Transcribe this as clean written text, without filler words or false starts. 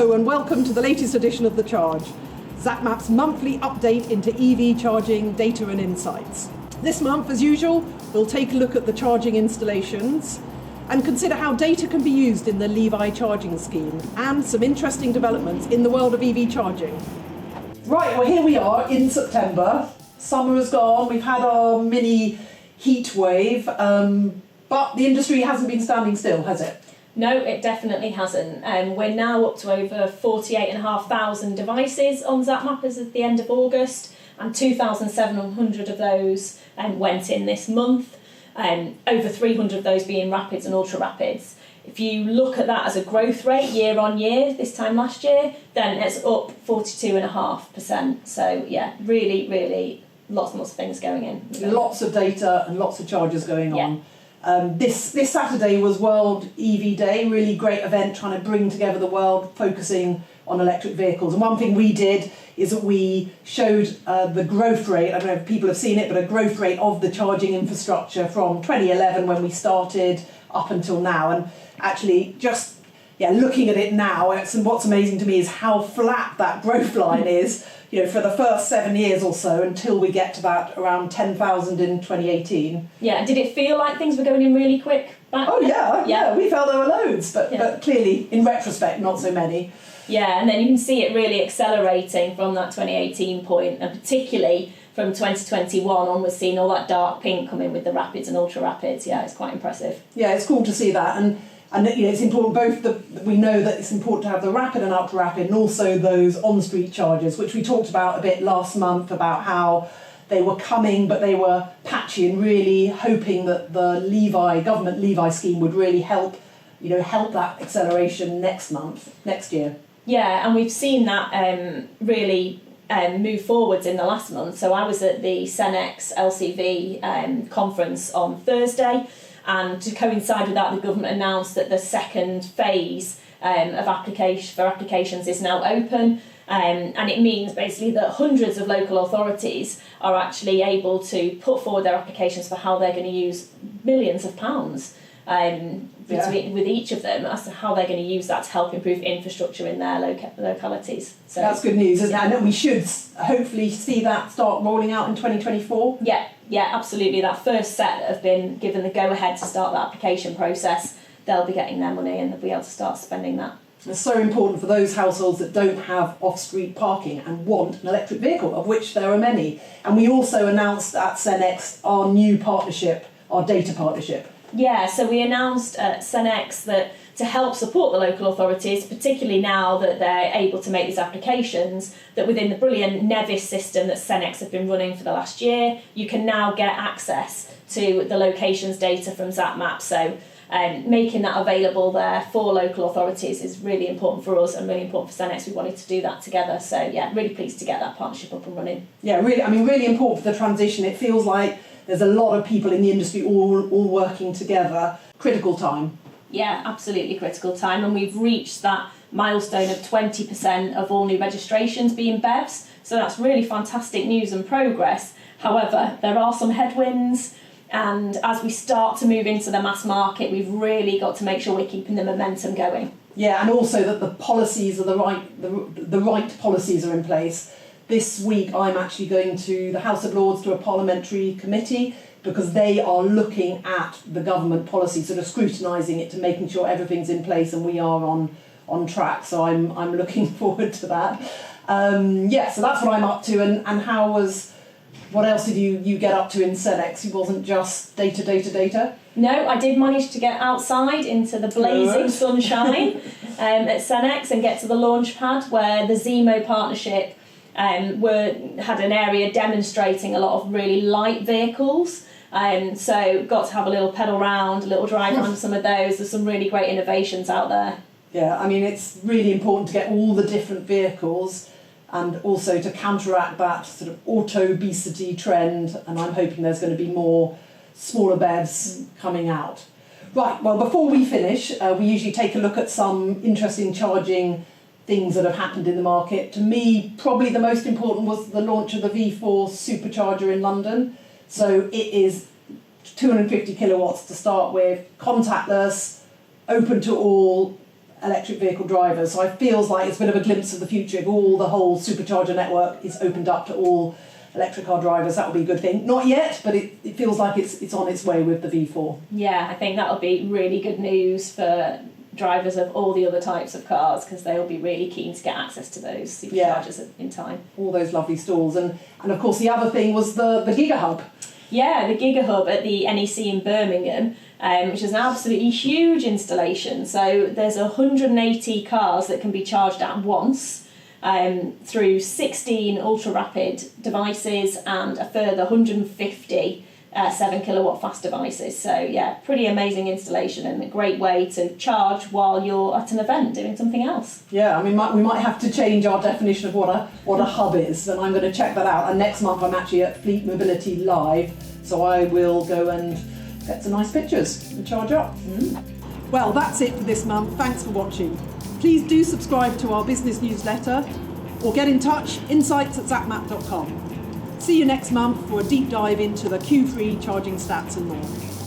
Hello and welcome to the latest edition of The Charge, Zapmap's monthly update into EV charging data and insights. This month, as usual, we'll take a look at the charging installations and consider how data can be used in the LEVI charging scheme and some interesting developments in the world of EV charging. Right, well here we are in September. Summer has gone, we've had our mini heat wave, but the industry hasn't been standing still, has it? No, it definitely hasn't. We're now up to over 48,500 devices on Zapmap as of the end of August, and 2,700 of those went in this month, over 300 of those being rapids and ultra rapids. If you look at that as a growth rate year on year, this time last year, then it's up 42.5%. So yeah, really lots and lots of things going in. Lots of data and lots of chargers going on. This Saturday was World EV Day, really great event trying to bring together the world, focusing on electric vehicles. And one thing we did is that we showed the growth rate, I don't know if people have seen it, but a growth rate of the charging infrastructure from 2011 when we started up until now. And actually just looking at it now, what's amazing to me is how flat that growth line is, for the first 7 years or so until we get to that around 10,000 in 2018. Yeah, did it feel like things were going in really quick back then? Yeah, we felt there were loads, but clearly, in retrospect, not so many. Yeah, and then you can see it really accelerating from that 2018 point, and particularly from 2021 on, we're seeing all that dark pink come in with the rapids and ultra rapids. Yeah, it's quite impressive. Yeah, it's cool to see that, and it's important. We know that it's important to have the rapid and ultra rapid, and also those on-street chargers, which we talked about a bit last month about how they were coming, but they were patchy, and really hoping that the government LEVI scheme would really help that acceleration next year. Yeah, and we've seen that really move forwards in the last month. So I was at the Cenex-LCV conference on Thursday, and to coincide with that, the government announced that the second phase of applications is now open. And it means basically that hundreds of local authorities are actually able to put forward their applications for how they're going to use millions of pounds with each of them as to how they're going to use that to help improve infrastructure in their localities. So that's good news, isn't it? And we should hopefully see that start rolling out in 2024. Yeah, absolutely. That first set have been given the go-ahead to start the application process. They'll be getting their money and they'll be able to start spending that. It's so important for those households that don't have off-street parking and want an electric vehicle, of which there are many. And we also announced at Cenex our new partnership, our data partnership. Yeah, so we announced at Cenex that to help support the local authorities, particularly now that they're able to make these applications, that within the brilliant NEVI system that Cenex have been running for the last year, you can now get access to the locations data from Zapmap. So making that available there for local authorities is really important for us and really important for Cenex. We wanted to do that together. So yeah, really pleased to get that partnership up and running. Yeah, really important for the transition. It feels like there's a lot of people in the industry all working together. Critical time. Yeah, absolutely critical time, and we've reached that milestone of 20% of all new registrations being BEVs, so that's really fantastic news and progress. However, there are some headwinds, and as we start to move into the mass market, we've really got to make sure we're keeping the momentum going. Yeah, and also that the policies are the right policies are in place. This week I'm actually going to the House of Lords to a parliamentary committee, because they are looking at the government policy, sort of scrutinising it to making sure everything's in place and we are on track. So I'm looking forward to that. So that's what I'm up to. And what else did you get up to in Cenex? It wasn't just data? No, I did manage to get outside into the blazing sunshine at Cenex and get to the launch pad where the Zemo partnership had an area demonstrating a lot of really light vehicles. So got to have a little pedal round, a little drive around some of those. There's some really great innovations out there. Yeah, it's really important to get all the different vehicles and also to counteract that sort of auto-obesity trend, and I'm hoping there's going to be more smaller BEVs coming out. Right, well, before we finish, we usually take a look at some interesting charging things that have happened in the market. To me, probably the most important was the launch of the V4 supercharger in London. So it is 250 kilowatts to start with, contactless, open to all, electric vehicle drivers. So it feels like it's a bit of a glimpse of the future. If the whole supercharger network is opened up to all electric car drivers, that would be a good thing. Not yet, but it feels like it's on its way with the V4. Yeah, I think that'll be really good news for drivers of all the other types of cars, because they'll be really keen to get access to those superchargers in time. All those lovely stalls. And of course the other thing was the Gigahub. Yeah, the Gigahub at the NEC in Birmingham, which is an absolutely huge installation. So there's 180 cars that can be charged at once through 16 ultra-rapid devices and a further 150 7 kilowatt fast devices. So yeah, pretty amazing installation and a great way to charge while you're at an event doing something else. Yeah, I mean, we might have to change our definition of what a hub is, and I'm going to check that out. And next month I'm actually at Fleet Mobility Live, so I will go and get some nice pictures and charge up. Well, that's it for this month. Thanks for watching. Please do subscribe to our business newsletter or get in touch, insights@zapmap.com. See you next month for a deep dive into the Q3 charging stats and more.